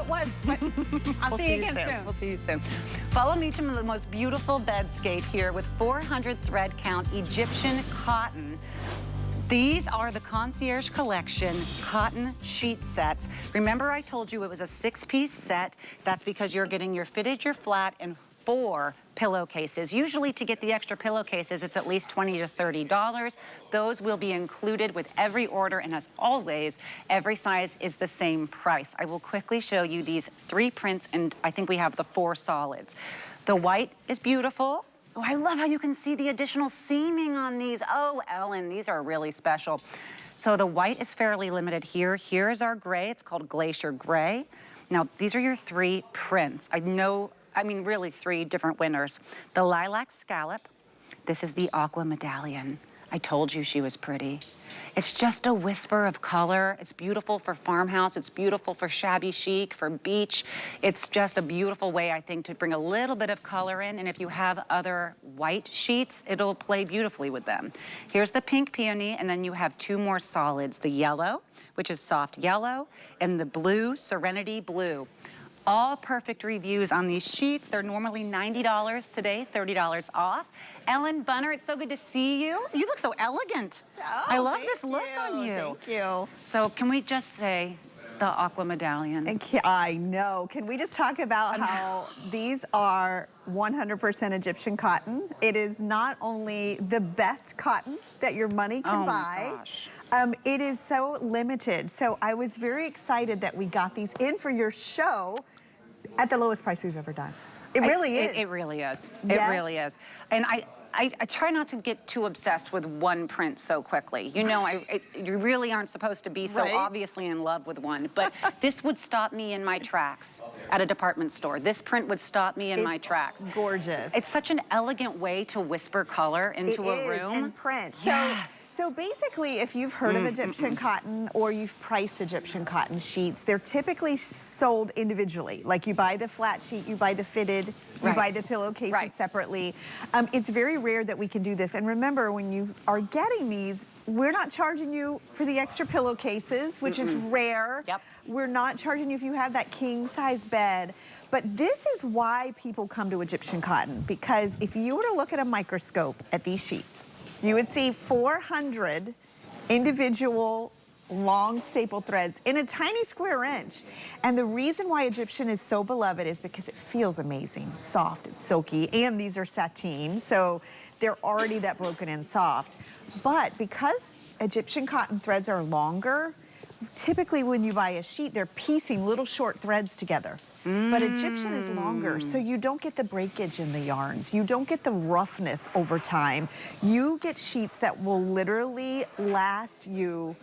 it was, but I'll see you again soon. We'll see you soon. Follow me to the most beautiful bedscape here with 400 thread count Egyptian cotton. These are the Concierge Collection cotton sheet sets. Remember I told you it was a 6-piece set. That's because you're getting your fitted, your flat, and 4 pillowcases. Usually to get the extra pillowcases, it's at least $20 to $30. Those will be included with every order, and as always, every size is the same price. I will quickly show you these 3 prints, and I think we have the 4 solids. The white is beautiful. Oh, I love how you can see the additional seaming on these. Oh, Ellen, these are really special. So the white is fairly limited here. Here is our gray. It's called Glacier Gray. Now, these are your 3 prints. I mean, really 3 different winners. The Lilac Scallop. This is the Aqua Medallion. I told you she was pretty. It's just a whisper of color. It's beautiful for farmhouse. It's beautiful for shabby chic, for beach. It's just a beautiful way, I think, to bring a little bit of color in. And if you have other white sheets, it'll play beautifully with them. Here's the pink peony, and then you have 2 more solids. The yellow, which is soft yellow, and the blue, Serenity Blue. All perfect reviews on these sheets. They're normally $90 today, $30 off. Ellen Bunner, it's so good to see you. You look so elegant. Oh, I love this look on you. Thank you. So can we just say the Aqua Medallion? I know. Can we just talk about how these are 100% Egyptian cotton? It is not only the best cotton that your money can buy. My gosh. It is so limited. So I was very excited that we got these in for your show at the lowest price we've ever done. It really is. It really is. Yes. It really is. And I try not to get too obsessed with one print so quickly. You know, you really aren't supposed to be so obviously in love with one. But this would stop me in my tracks at a department store. This print would stop me in my tracks. Gorgeous. It's such an elegant way to whisper color into a room. And print. Yes. So basically, if you've heard of Egyptian cotton or you've priced Egyptian cotton sheets, they're typically sold individually. Like you buy the flat sheet, you buy the fitted, you buy the pillowcases separately. It's very rare that we can do this. And remember, when you are getting these, we're not charging you for the extra pillowcases, which is rare. Yep. We're not charging you if you have that king size bed. But this is why people come to Egyptian cotton, because if you were to look at a microscope at these sheets, you would see 400 individual long staple threads in a tiny square inch. And the reason why Egyptian is so beloved is because it feels amazing, soft, it's silky, and these are sateen, so they're already that broken and soft. But because Egyptian cotton threads are longer, typically when you buy a sheet, they're piecing little short threads together. But Egyptian is longer, so you don't get the breakage in the yarns. You don't get the roughness over time. You get sheets that will literally last you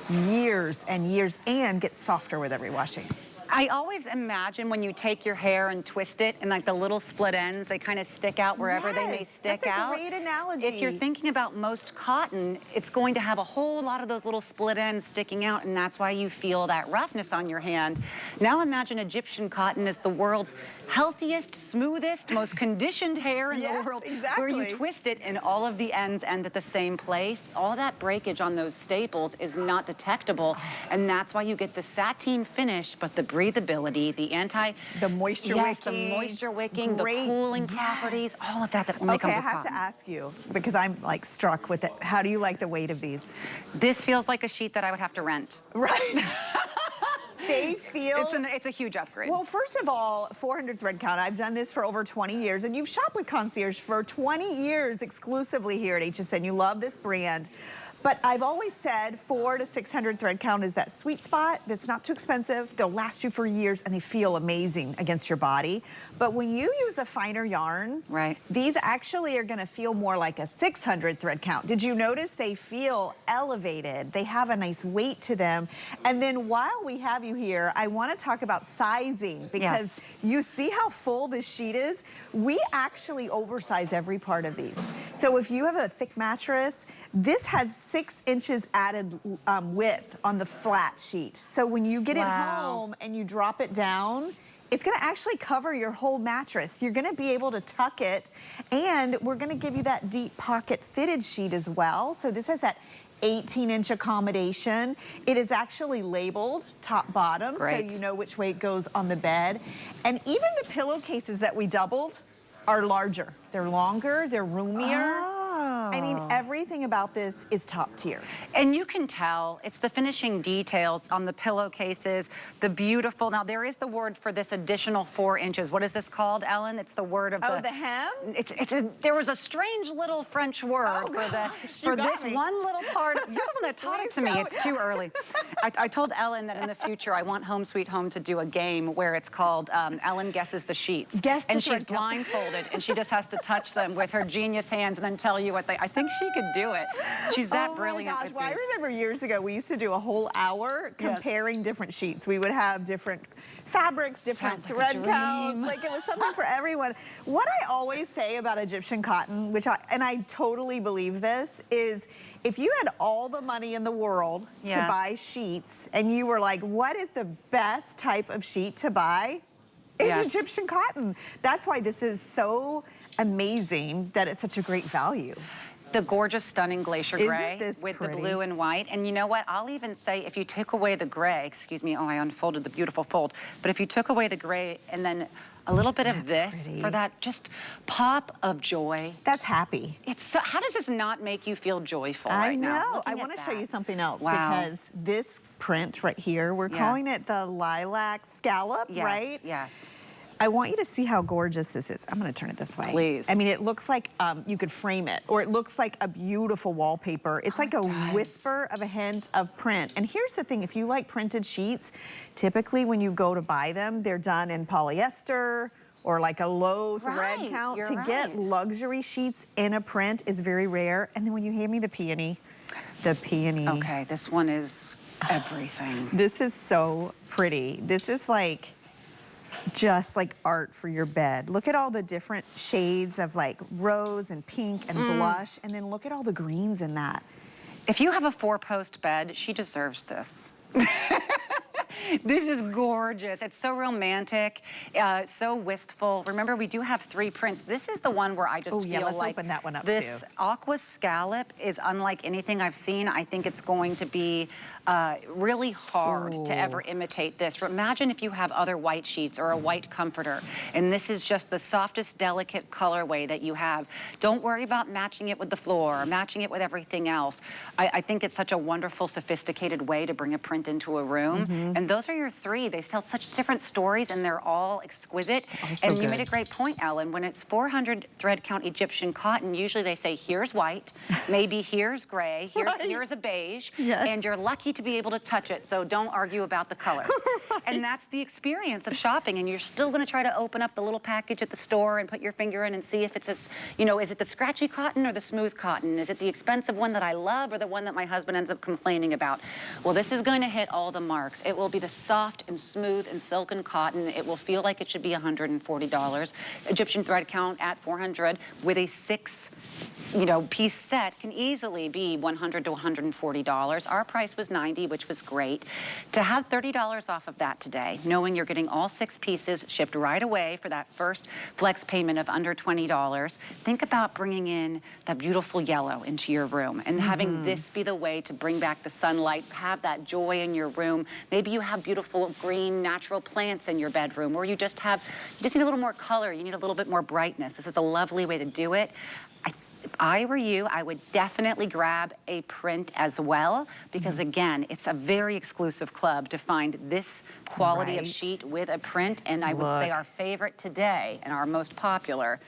years and years and get softer with every washing. I always imagine when you take your hair and twist it and like the little split ends, they kind of stick out wherever they may stick out. That's a great analogy. If you're thinking about most cotton, it's going to have a whole lot of those little split ends sticking out, and that's why you feel that roughness on your hand. Now imagine Egyptian cotton is the world's healthiest, smoothest, most conditioned hair in the world, where you twist it and all of the ends end at the same place. All that breakage on those staples is not detectable, and that's why you get the sateen finish, but the breathability, the moisture wicking, the moisture wicking, the cooling properties, all of that only comes with cotton. I have to ask you, because I'm like struck with it, how do you like the weight of these? This feels like a sheet that I would have to rent. Right. They feel... It's a huge upgrade. Well, first of all, 400 thread count. I've done this for over 20 years, and you've shopped with Concierge for 20 years exclusively here at HSN. You love this brand. But I've always said 400 to 600 thread count is that sweet spot that's not too expensive. They'll last you for years and they feel amazing against your body. But when you use a finer yarn, these actually are gonna feel more like a 600 thread count. Did you notice they feel elevated? They have a nice weight to them. And then while we have you here, I wanna talk about sizing, because you see how full this sheet is? We actually oversize every part of these. So if you have a thick mattress, this has 6 inches added width on the flat sheet. So when you get it home and you drop it down, it's gonna actually cover your whole mattress. You're gonna be able to tuck it, and we're gonna give you that deep pocket fitted sheet as well. So this has that 18-inch accommodation. It is actually labeled top bottom, Great. so you know which way it goes on the bed. And even the pillowcases that we doubled are larger. They're longer, they're roomier. Oh. I mean, everything about this is top tier. And you can tell, it's the finishing details on the pillowcases, the beautiful, now there is the word for this additional 4 inches. What is this called, Ellen? It's the word of the hem? There was a strange little French word for this one little part. You're the one that taught it to me. It's too early. I told Ellen that in the future, I want Home Sweet Home to do a game where it's called Ellen Guesses the Sheets. And she's blindfolded, and she just has to touch them with her genius hands and then tell you what I think she could do it. She's that brilliant. Oh my gosh. Well, I remember years ago, we used to do a whole hour comparing different sheets. We would have different fabrics, different thread counts. Like, it was something for everyone. What I always say about Egyptian cotton, and I totally believe this, is if you had all the money in the world to buy sheets and you were like, what is the best type of sheet to buy? It's Egyptian cotton. That's why this is so amazing that it's such a great value. The gorgeous, stunning glacier gray with pretty? the blue and white. And you know what? I'll even say if you took away the gray, excuse me, oh, I unfolded the beautiful fold. But if you took away the gray and then a little bit of this for that just pop of joy. That's happy. It's so, how does this not make you feel joyful right now? I know. I want to show you something else because this print right here, we're calling it the lilac scallop, right? Yes. I want you to see how gorgeous this is. I'm going to turn it this way. Please. I mean, it looks like you could frame it, or it looks like a beautiful wallpaper. It's like a whisper of a hint of print. And here's the thing, if you like printed sheets, typically when you go to buy them, they're done in polyester or like a low thread count. To get luxury sheets in a print is very rare. And then when you hand me the peony. Okay, this one is everything. This is so pretty. This is like just like art for your bed. Look at all the different shades of like rose and pink and blush, and then look at all the greens in that. If you have a 4-post bed, she deserves this. This is gorgeous. It's so romantic, so wistful. Remember, we do have 3 prints. This is the one where I just feel let's like open that one up this aqua scallop is unlike anything I've seen. I think it's going to be really hard to ever imitate this. Imagine if you have other white sheets or a white comforter, and this is just the softest, delicate colorway that you have. Don't worry about matching it with the floor or matching it with everything else. I think it's such a wonderful, sophisticated way to bring a print into a room. And those are your 3. They tell such different stories, and they're all exquisite. And you made a great point, Ellen. When it's 400 thread count Egyptian cotton, usually they say, here's white, maybe here's gray, here's a beige, and you're lucky to be able to touch it, so don't argue about the colors. And that's the experience of shopping, and you're still going to try to open up the little package at the store and put your finger in and see if it's a, is it the scratchy cotton or the smooth cotton? Is it the expensive one that I love or the one that my husband ends up complaining about? Well, this is going to hit all the marks. It will be the soft and smooth and silken cotton. It will feel like it should be $140. Egyptian thread count at 400 with a 6 piece set can easily be $100 to $140. Our price was $90, which was great. To have $30 off of that today, knowing you're getting all 6 pieces shipped right away for that first flex payment of under $20, think about bringing in that beautiful yellow into your room and having this be the way to bring back the sunlight, have that joy in your room. Maybe you have beautiful green natural plants in your bedroom, or you just need a little more color, you need a little bit more brightness. This is a lovely way to do it. If I were you, I would definitely grab a print as well, because again, it's a very exclusive club to find this quality of sheet with a print, and I would say our favorite today and our most popular.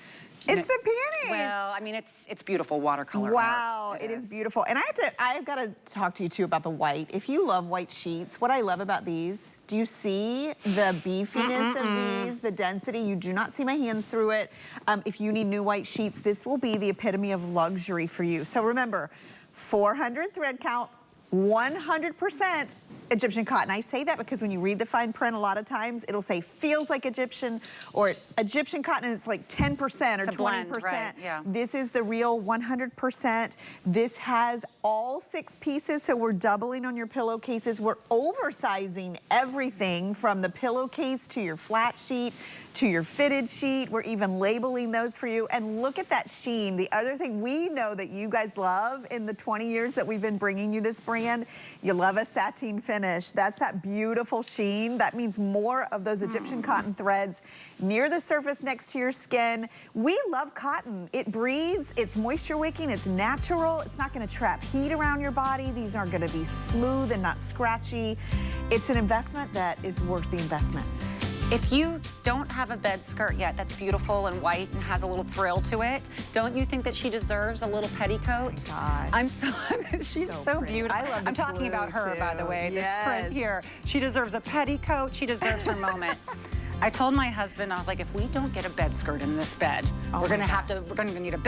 It's the peonies. Well, I mean, it's beautiful watercolor art. Wow, it is beautiful. And I've got to talk to you too about the white. If you love white sheets, what I love about these, do you see the beefiness of these, the density? You do not see my hands through it. If you need new white sheets, this will be the epitome of luxury for you. So remember, 400 thread count, 100% Egyptian cotton. I say that because when you read the fine print, a lot of times it'll say feels like Egyptian or Egyptian cotton, and it's like 10% or 20%. Blend, right, yeah. This is the real 100%. This has all 6 pieces, so we're doubling on your pillowcases. We're oversizing everything from the pillowcase to your flat sheet to your fitted sheet. We're even labeling those for you. And look at that sheen. The other thing we know that you guys love in the 20 years that we've been bringing you this brand, you love a sateen finish. That's that beautiful sheen. That means more of those Egyptian cotton threads near the surface next to your skin. We love cotton. It breathes, it's moisture wicking, it's natural. It's not gonna trap heat around your body. These are gonna be smooth and not scratchy. It's an investment that is worth the investment. If you don't have a bed skirt yet that's beautiful and white and has a little frill to it, don't you think that she deserves a little petticoat? Oh my gosh. I'm so, she's so pretty. beautiful. I love I'm this talking blue, about her, too. by the way, this Yes. print here. She deserves a petticoat. She deserves her moment. I told my husband, I was like, if we don't get a bed skirt in this bed, we're gonna need a bed.